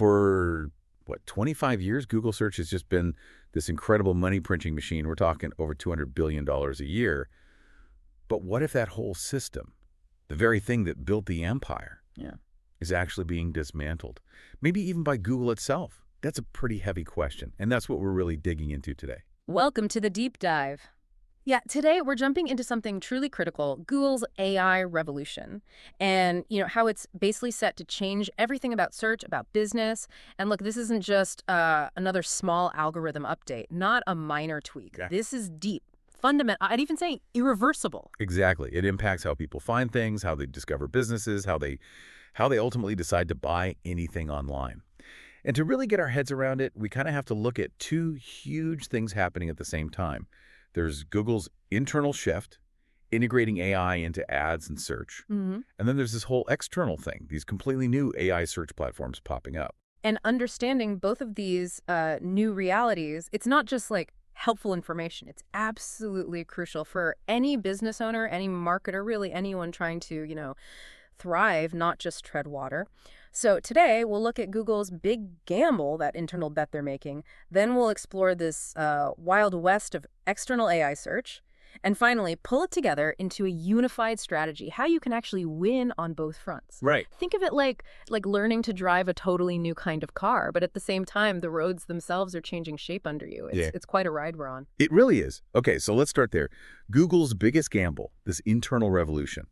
For, what, 25 years, Google search has just been this incredible money-printing machine. We're talking over $200 billion a year. But what if that whole system, the very thing that built the empire, is actually being dismantled? Maybe even by Google itself. That's a pretty heavy question, and that's what we're really digging into today. Welcome to the deep dive. Yeah, today we're jumping into something truly critical, Google's AI revolution, and how it's basically set to change everything about search, about business. And look, this isn't just another small algorithm update, not a minor tweak. Yeah. This is deep, fundamental, I'd even say irreversible. Exactly. It impacts how people find things, how they discover businesses, how they ultimately decide to buy anything online. And to really get our heads around it, we kind of have to look at two huge things happening at the same time. There's Google's internal shift, integrating AI into ads and search. And then there's this whole external thing, these completely new AI search platforms popping up. And understanding both of these new realities, it's not just like helpful information. It's absolutely crucial for any business owner, any marketer, really anyone trying to, thrive, not just tread water. So today, we'll look at Google's big gamble, that internal bet they're making. Then we'll explore this wild west of external AI search. And finally, pull it together into a unified strategy, how you can actually win on both fronts. Right. Think of it like learning to drive a totally new kind of car, but at the same time, the roads themselves are changing shape under you. It's quite a ride we're on. It really is. Okay, so let's start there. Google's biggest gamble, this internal revolution.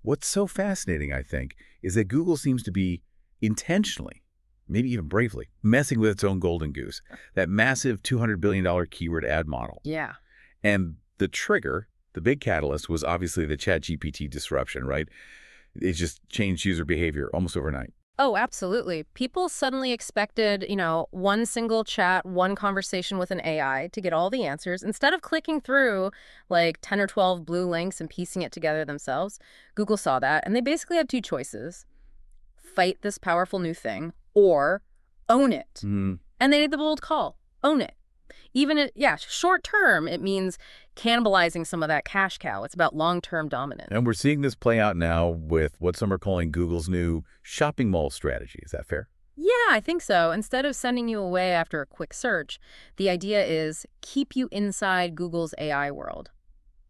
What's so fascinating, I think, is that Google seems to be intentionally, maybe even bravely, messing with its own golden goose, that massive $200 billion keyword ad model. Yeah. And the trigger, the big catalyst, was obviously the ChatGPT disruption, right? It just changed user behavior almost overnight. Oh, absolutely. People suddenly expected, one single chat, one conversation with an AI to get all the answers. Instead of clicking through like 10 or 12 blue links and piecing it together themselves, Google saw that, and they basically had two choices. Fight this powerful new thing, or own it. And they made the bold call, own it. Even, short term, it means cannibalizing some of that cash cow. It's about long-term dominance. And we're seeing this play out now with what some are calling Google's new shopping mall strategy. Is that fair? Yeah, I think so. Instead of sending you away after a quick search, the idea is keep you inside Google's AI world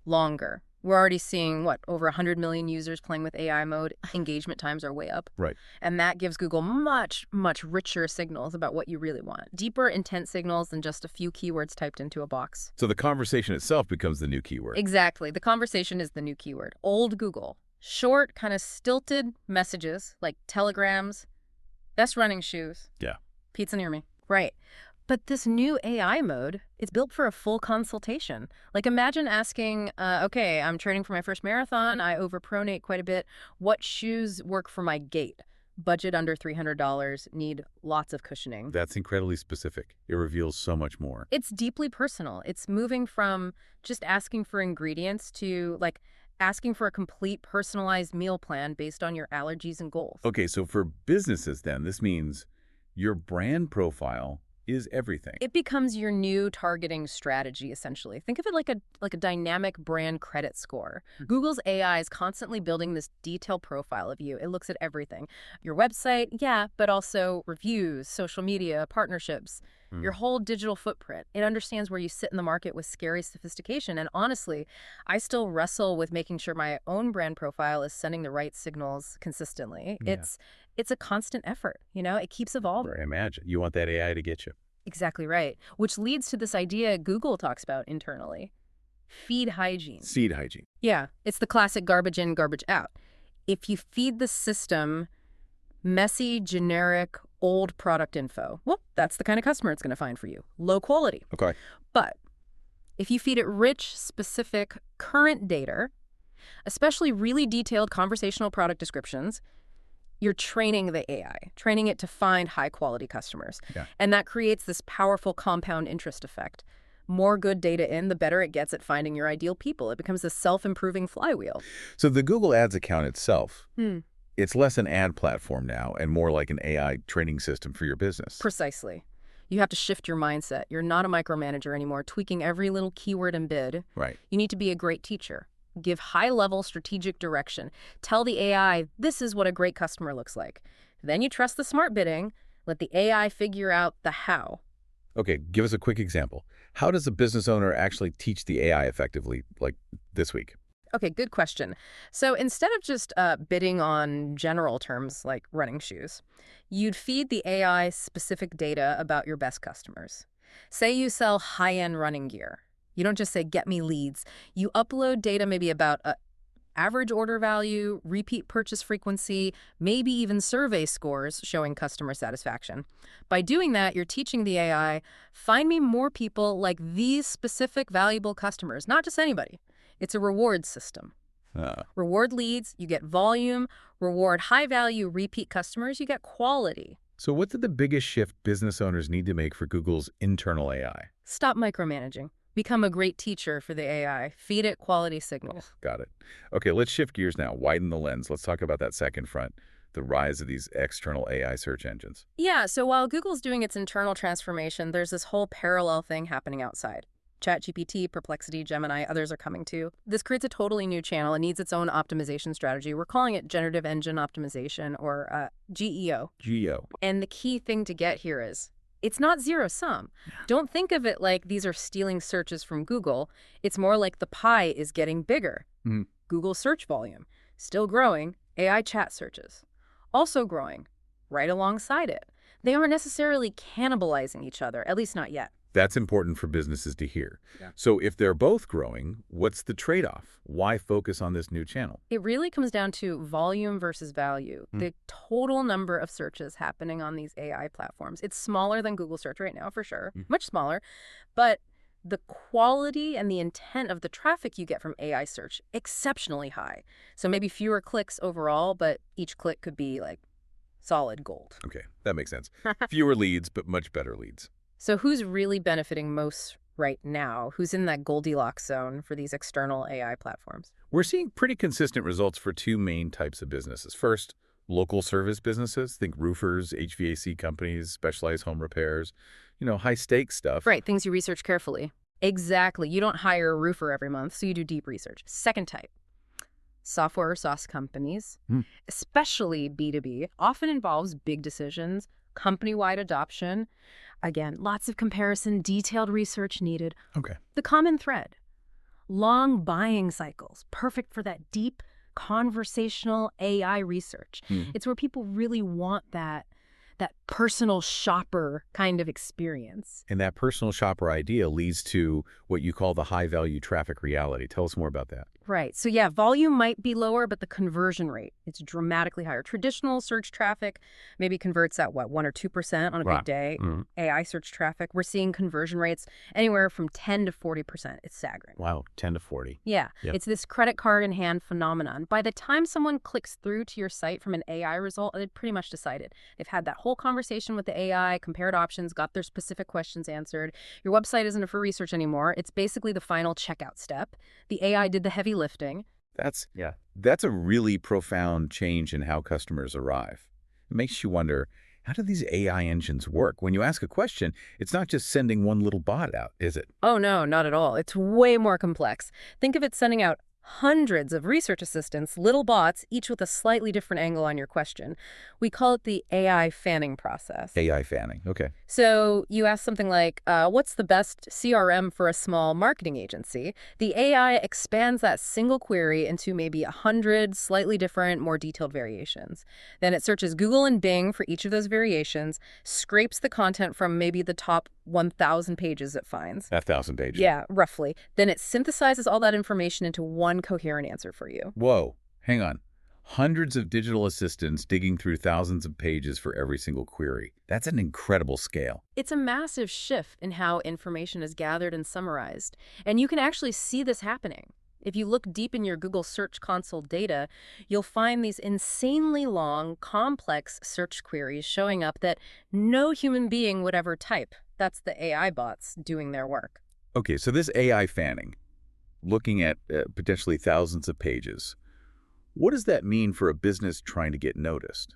longer. We're already seeing, over 100 million users playing with AI mode. Engagement times are way up. Right. And that gives Google much, much richer signals about what you really want. Deeper intent signals than just a few keywords typed into a box. So the conversation itself becomes the new keyword. Exactly. The conversation is the new keyword. Old Google. Short, kind of stilted messages like telegrams, best running shoes. Yeah. Pizza near me. Right. But this new AI mode, it's built for a full consultation. Like imagine asking, okay, I'm training for my first marathon. I overpronate quite a bit. What shoes work for my gait? Budget under $300, need lots of cushioning. That's incredibly specific. It reveals so much more. It's deeply personal. It's moving from just asking for ingredients to asking for a complete personalized meal plan based on your allergies and goals. Okay, so for businesses then, this means your brand profile is everything. It becomes your new targeting strategy, essentially. Think of it like a dynamic brand credit score. Google's AI is constantly building this detailed profile of you. It looks at everything. Your website, yeah, but also reviews, social media, partnerships, your whole digital footprint. It understands where you sit in the market with scary sophistication. And honestly, I still wrestle with making sure my own brand profile is sending the right signals consistently. Yeah. It's a constant effort, It keeps evolving. I imagine. You want that AI to get you. Exactly right. Which leads to this idea Google talks about internally. Feed hygiene. Seed hygiene. Yeah, it's the classic garbage in, garbage out. If you feed the system messy, generic, old product info, well, that's the kind of customer it's going to find for you. Low quality. Okay. But if you feed it rich, specific, current data, especially really detailed conversational product descriptions, you're training the AI, training it to find high-quality customers. Yeah. And that creates this powerful compound interest effect. More good data in, the better it gets at finding your ideal people. It becomes a self-improving flywheel. So the Google Ads account itself, it's less an ad platform now and more like an AI training system for your business. Precisely. You have to shift your mindset. You're not a micromanager anymore, tweaking every little keyword and bid. Right. You need to be a great teacher. Give high-level strategic direction. Tell the AI, this is what a great customer looks like. Then you trust the smart bidding. Let the AI figure out the how. Okay, give us a quick example. How does a business owner actually teach the AI effectively, like this week? Okay, good question. So instead of just bidding on general terms like running shoes, you'd feed the AI specific data about your best customers. Say you sell high-end running gear. You don't just say, get me leads. You upload data maybe about average order value, repeat purchase frequency, maybe even survey scores showing customer satisfaction. By doing that, you're teaching the AI, find me more people like these specific valuable customers, not just anybody. It's a reward system. Uh, Reward leads, you get volume. Reward high-value repeat customers, you get quality. so what's the biggest shift business owners need to make for Google's internal AI? Stop micromanaging. Become a great teacher for the AI. Feed it quality signals. Got it. Okay, let's shift gears now. Widen the lens. Let's talk about that second front, the rise of these external AI search engines. Yeah, so while Google's doing its internal transformation, there's this whole parallel thing happening outside. ChatGPT, Perplexity, Gemini, others are coming too. This creates a totally new channel. It needs its own optimization strategy. We're calling it Generative Engine Optimization, or GEO. Geo. And the key thing to get here is it's not zero sum. Don't think of it like these are stealing searches from Google. It's more like the pie is getting bigger. Mhm. Google search volume, still growing. AI chat searches, also growing, right alongside it. They aren't necessarily cannibalizing each other, at least not yet. That's important for businesses to hear. Yeah. So if they're both growing, what's the trade-off? Why focus on this new channel? It really comes down to volume versus value. The total number of searches happening on these AI platforms. It's smaller than Google search right now, for sure, much smaller. But the quality and the intent of the traffic you get from AI search, exceptionally high. So maybe fewer clicks overall, but each click could be like solid gold. Okay, that makes sense. Fewer leads, but much better leads. So who's really benefiting most right now? Who's in that Goldilocks zone for these external AI platforms? We're seeing pretty consistent results for two main types of businesses. First, local service businesses. Think roofers, HVAC companies, specialized home repairs, high-stakes stuff. Right, things you research carefully. Exactly. You don't hire a roofer every month, so you do deep research. Second type, software or SaaS companies, especially B2B, often involves big decisions, company-wide adoption. Again, lots of comparison, detailed research needed. Okay. The common thread, long buying cycles, perfect for that deep conversational AI research. It's where people really want that personal shopper kind of experience. And that personal shopper idea leads to what you call the high-value traffic reality. Tell us more about that. Right. So yeah, volume might be lower, but the conversion rate, it's dramatically higher. Traditional search traffic maybe converts at, 1 or 2% on a good day. AI search traffic, we're seeing conversion rates anywhere from 10 to 40%. It's staggering. Wow, 10 to 40. Yeah. Yep. It's this credit card in hand phenomenon. By the time someone clicks through to your site from an AI result, they've pretty much decided. They've had that whole conversation with the AI, compared options, got their specific questions answered. Your website isn't for research anymore. It's basically the final checkout step. The AI did the heavy lifting. That's a really profound change in how customers arrive. It makes you wonder, how do these AI engines work? When you ask a question, it's not just sending one little bot out, is it? Oh, no, not at all. It's way more complex. Think of it sending out hundreds of research assistants, little bots, each with a slightly different angle on your question. We call it the AI fanning process. AI fanning, okay. So you ask something like, what's the best CRM for a small marketing agency? The AI expands that single query into maybe 100 slightly different, more detailed variations. Then it searches Google and Bing for each of those variations, scrapes the content from maybe the top 1,000 pages it finds. 1,000 pages. Yeah, roughly. Then it synthesizes all that information into one coherent answer for you. Whoa, hang on. Hundreds of digital assistants digging through thousands of pages for every single query. That's an incredible scale. It's a massive shift in how information is gathered and summarized. And you can actually see this happening. If you look deep in your Google Search Console data, you'll find these insanely long, complex search queries showing up that no human being would ever type. That's the AI bots doing their work. Okay, so this AI fanning, looking at potentially thousands of pages, what does that mean for a business trying to get noticed?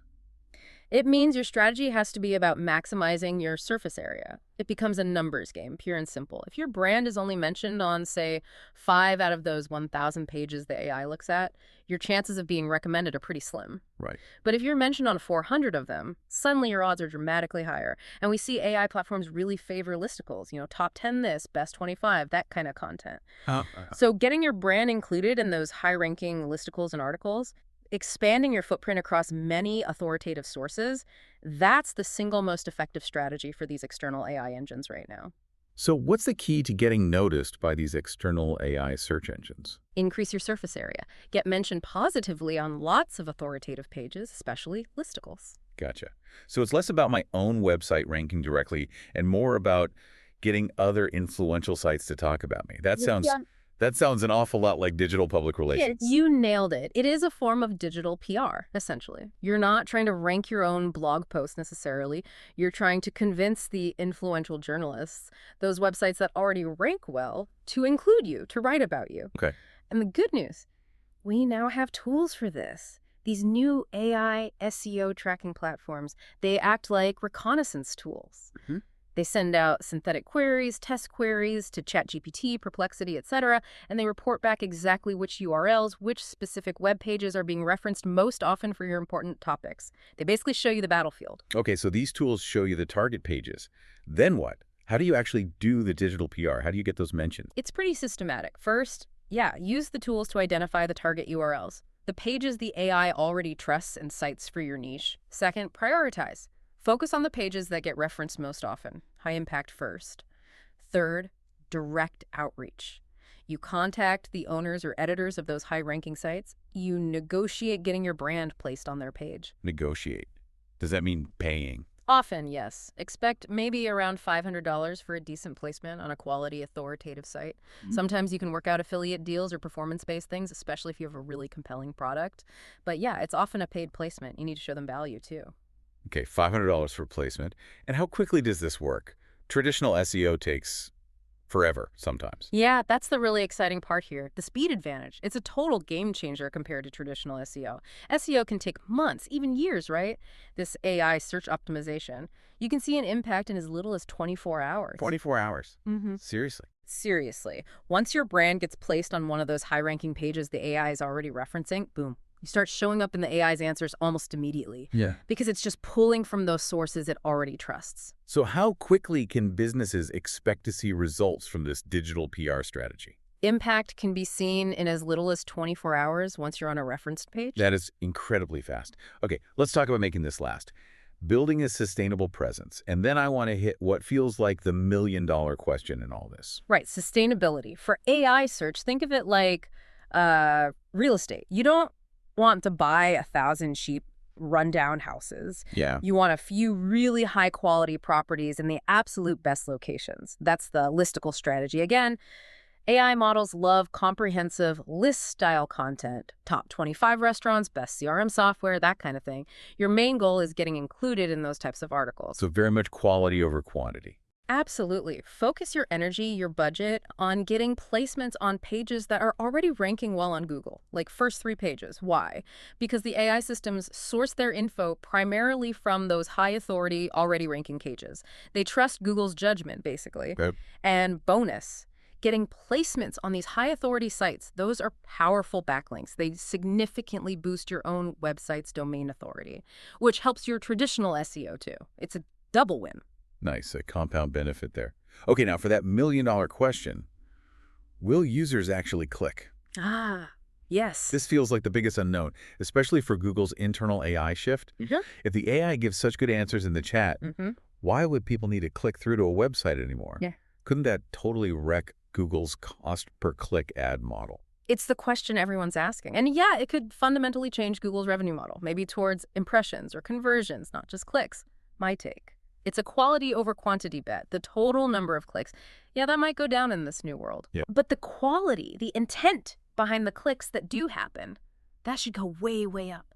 It means your strategy has to be about maximizing your surface area. It becomes a numbers game, pure and simple. If your brand is only mentioned on, say, 5 out of those 1,000 pages the AI looks at, your chances of being recommended are pretty slim. Right. But if you're mentioned on 400 of them, suddenly your odds are dramatically higher. And we see AI platforms really favor listicles, top 10 this, best 25, that kind of content. Uh, So getting your brand included in those high-ranking listicles and articles, expanding your footprint across many authoritative sources, that's the single most effective strategy for these external AI engines right now. so what's the key to getting noticed by these external AI search engines? Increase your surface area. Get mentioned positively on lots of authoritative pages, especially listicles. Gotcha. So it's less about my own website ranking directly and more about getting other influential sites to talk about me. That sounds an awful lot like digital public relations. You nailed it. It is a form of digital PR, essentially. You're not trying to rank your own blog post necessarily. You're trying to convince the influential journalists, those websites that already rank well, to include you, to write about you. Okay. And the good news, we now have tools for this. These new AI SEO tracking platforms, they act like reconnaissance tools. Mhm. They send out synthetic queries, test queries to ChatGPT, Perplexity, etc., and they report back exactly which URLs, which specific web pages are being referenced most often for your important topics. They basically show you the battlefield. Okay, so these tools show you the target pages. Then what? How do you actually do the digital PR? How do you get those mentioned? It's pretty systematic. First, use the tools to identify the target URLs, the pages the AI already trusts and cites for your niche. Second, prioritize. Focus on the pages that get referenced most often, high impact first. Third, direct outreach. You contact the owners or editors of those high-ranking sites. You negotiate getting your brand placed on their page. Negotiate. Does that mean paying? Often, yes. Expect maybe around $500 for a decent placement on a quality, authoritative site. Sometimes you can work out affiliate deals or performance-based things, especially if you have a really compelling product. But yeah, it's often a paid placement. You need to show them value, too. Okay, $500 for placement. And how quickly does this work? Traditional SEO takes forever sometimes. Yeah, that's the really exciting part here. The speed advantage. It's a total game changer compared to traditional SEO. SEO can take months, even years, right? This AI search optimization. You can see an impact in as little as 24 hours. 24 hours. Mm-hmm. Seriously. Seriously. Once your brand gets placed on one of those high-ranking pages the AI is already referencing, boom. You start showing up in the AI's answers almost immediately. Yeah. Because it's just pulling from those sources it already trusts. So how quickly can businesses expect to see results from this digital PR strategy? Impact can be seen in as little as 24 hours once you're on a referenced page. That is incredibly fast. Okay, let's talk about making this last. Building a sustainable presence. And then I want to hit what feels like the million-dollar question in all this. Right, sustainability. For AI search, think of it like real estate. You don't want to buy 1,000 cheap rundown houses. Yeah. You want a few really high quality properties in the absolute best locations. That's the listicle strategy. Again, AI models love comprehensive list-style content, top 25 restaurants, best CRM software, that kind of thing. Your main goal is getting included in those types of articles. So very much quality over quantity. Absolutely. Focus your energy, your budget, on getting placements on pages that are already ranking well on Google, like first 3 pages. Why? Because the AI systems source their info primarily from those high authority, already ranking pages. They trust Google's judgment, basically. Yep. And bonus, getting placements on these high authority sites, those are powerful backlinks. They significantly boost your own website's domain authority, which helps your traditional SEO too. It's a double win. Nice, a compound benefit there. Okay, now for that million-dollar question, will users actually click? Ah, yes. This feels like the biggest unknown, especially for Google's internal AI shift. Mhm. If the AI gives such good answers in the chat, why would people need to click through to a website anymore? Yeah. Couldn't that totally wreck Google's cost-per-click ad model? It's the question everyone's asking. And yeah, it could fundamentally change Google's revenue model, maybe towards impressions or conversions, not just clicks. My take. It's a quality over quantity bet. The total number of clicks, yeah, that might go down in this new world. Yeah. But the quality, the intent behind the clicks that do happen, that should go way, way up.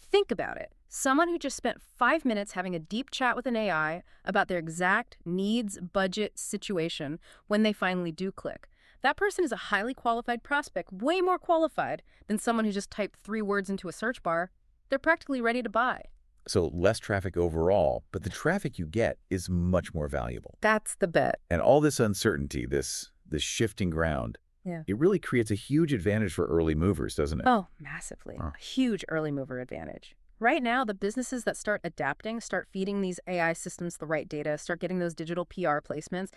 Think about it. Someone who just spent 5 minutes having a deep chat with an AI about their exact needs, budget, situation when they finally do click. That person is a highly qualified prospect, way more qualified than someone who just typed 3 words into a search bar. They're practically ready to buy. So less traffic overall, but the traffic you get is much more valuable. That's the bet. And all this uncertainty, this shifting ground, Yeah. it really creates a huge advantage for early movers, doesn't it? Oh, massively. Huh. A huge early mover advantage. Right now, the businesses that start adapting, start feeding these AI systems the right data, start getting those digital PR placements,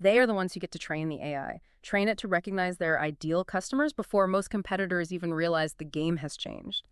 they are the ones who get to train the AI. Train it to recognize their ideal customers before most competitors even realize the game has changed.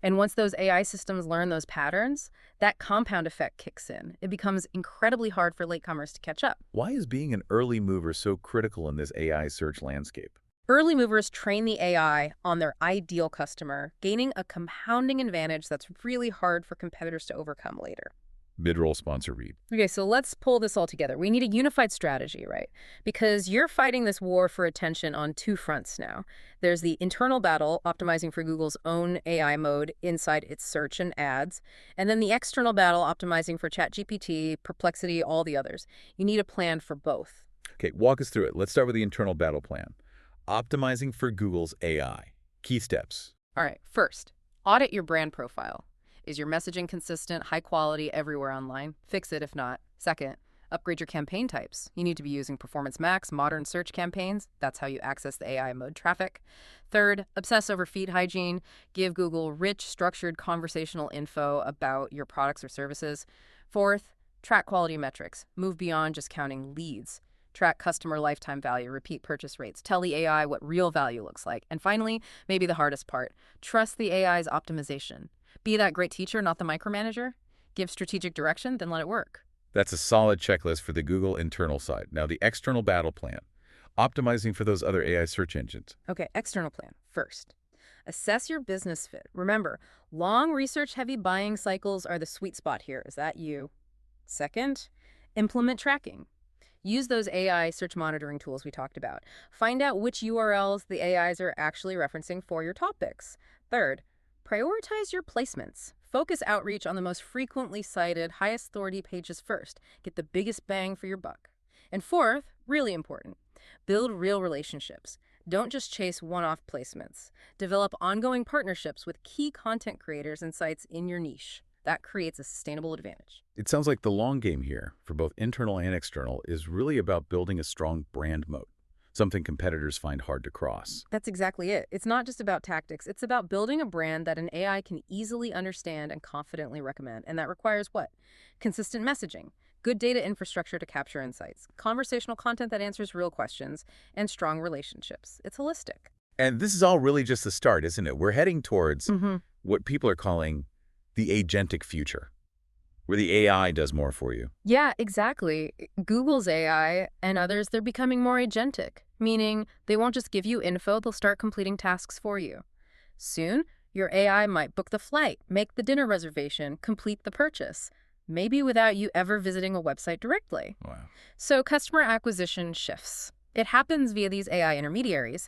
And once those AI systems learn those patterns, that compound effect kicks in. It becomes incredibly hard for latecomers to catch up. Why is being an early mover so critical in this AI search landscape? Early movers train the AI on their ideal customer, gaining a compounding advantage that's really hard for competitors to overcome later. Mid-roll sponsor read. Okay, so let's pull this all together. We need a unified strategy, right? Because you're fighting this war for attention on two fronts now. There's the internal battle, optimizing for Google's own AI mode inside its search and ads, and then the external battle, optimizing for ChatGPT, Perplexity, all the others. You need a plan for both. Okay, walk us through it. Let's start with the internal battle plan. Optimizing for Google's AI. Key steps. All right, first, audit your brand profile. Is your messaging consistent, high quality everywhere online? Fix it if not. Second, upgrade your campaign types. You need to be using Performance Max, modern search campaigns. That's how you access the AI mode traffic. Third, obsess over feed hygiene. Give Google rich, structured conversational info about your products or services. Fourth, track quality metrics. Move beyond just counting leads. Track customer lifetime value, repeat purchase rates, tell the AI what real value looks like. And finally, maybe the hardest part, trust the AI's optimization. Be that great teacher, not the micromanager. Give strategic direction, then let it work. That's a solid checklist for the Google internal side. Now, the external battle plan. Optimizing for those other AI search engines. Okay, external plan. First, assess your business fit. Remember, long research-heavy buying cycles are the sweet spot here. Is that you? Second, implement tracking. Use those AI search monitoring tools we talked about. Find out which URLs the AIs are actually referencing for your topics. Third, prioritize your placements. Focus outreach on the most frequently cited, highest authority pages first. Get the biggest bang for your buck. And fourth, really important, build real relationships. Don't just chase one-off placements. Develop ongoing partnerships with key content creators and sites in your niche. That creates a sustainable advantage. It sounds like the long game here, for both internal and external, is really about building a strong brand moat, something competitors find hard to cross. That's exactly it. It's not just about tactics. It's about building a brand that an AI can easily understand and confidently recommend. And that requires what? Consistent messaging, good data infrastructure to capture insights, conversational content that answers real questions, and strong relationships. It's holistic. And this is all really just the start, isn't it? We're heading towards Mm-hmm. what people are calling the agentic future, where the AI does more for you. Yeah, exactly. Google's AI and others, they're becoming more agentic, meaning they won't just give you info, they'll start completing tasks for you. Soon, your AI might book the flight, make the dinner reservation, complete the purchase, maybe without you ever visiting a website directly. Wow. So customer acquisition shifts. It happens via these AI intermediaries.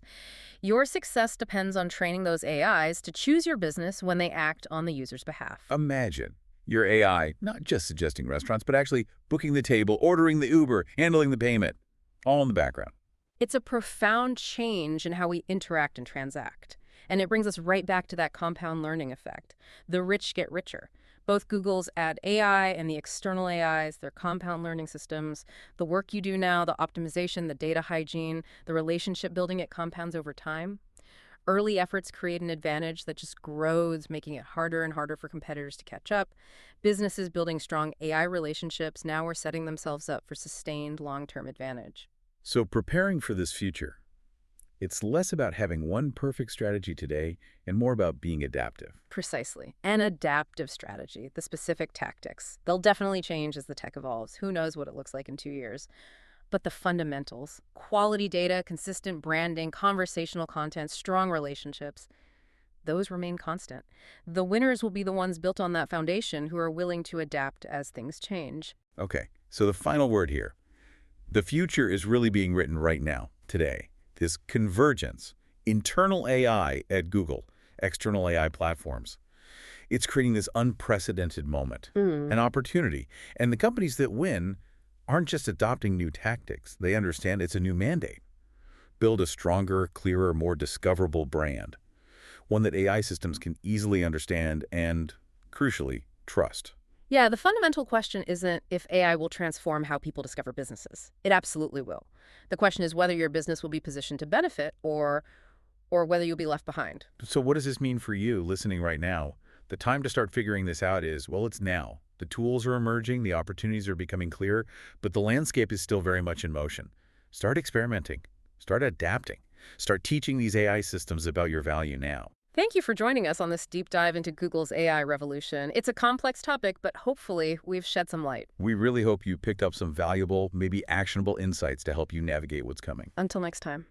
Your success depends on training those AIs to choose your business when they act on the user's behalf. Imagine your AI not just suggesting restaurants, but actually booking the table, ordering the Uber, handling the payment, all in the background. It's a profound change in how we interact and transact. And it brings us right back to that compound learning effect. The rich get richer. Both Google's Ad AI and the external AIs, their compound learning systems, the work you do now, the optimization, the data hygiene, the relationship building, it compounds over time. Early efforts create an advantage that just grows, making it harder and harder for competitors to catch up. Businesses building strong AI relationships now are setting themselves up for sustained long-term advantage. So preparing for this future, it's less about having one perfect strategy today and more about being adaptive. Precisely. An adaptive strategy, the specific tactics. They'll definitely change as the tech evolves. Who knows what it looks like in 2 years. But the fundamentals, quality data, consistent branding, conversational content, strong relationships, those remain constant. The winners will be the ones built on that foundation who are willing to adapt as things change. Okay, so the final word here. The future is really being written right now, today. This convergence, internal AI at Google, external AI platforms. It's creating this unprecedented moment, an opportunity. And the companies that win aren't just adopting new tactics. They understand it's a new mandate. Build a stronger, clearer, more discoverable brand, one that AI systems can easily understand and, crucially, Trust. Yeah, the fundamental question isn't if AI will transform how people discover businesses. It absolutely will. The question is whether your business will be positioned to benefit or whether you'll be left behind. So what does this mean for you listening right now? The time to start figuring this out is, well, it's now. The tools are emerging, the opportunities are becoming clear, but the landscape is still very much in motion. Start experimenting. Start adapting. Start teaching these AI systems about your value now. Thank you for joining us on this deep dive into Google's AI revolution. It's a complex topic, but hopefully we've shed some light. We really hope you picked up some valuable, maybe actionable insights to help you navigate what's coming. Until next time.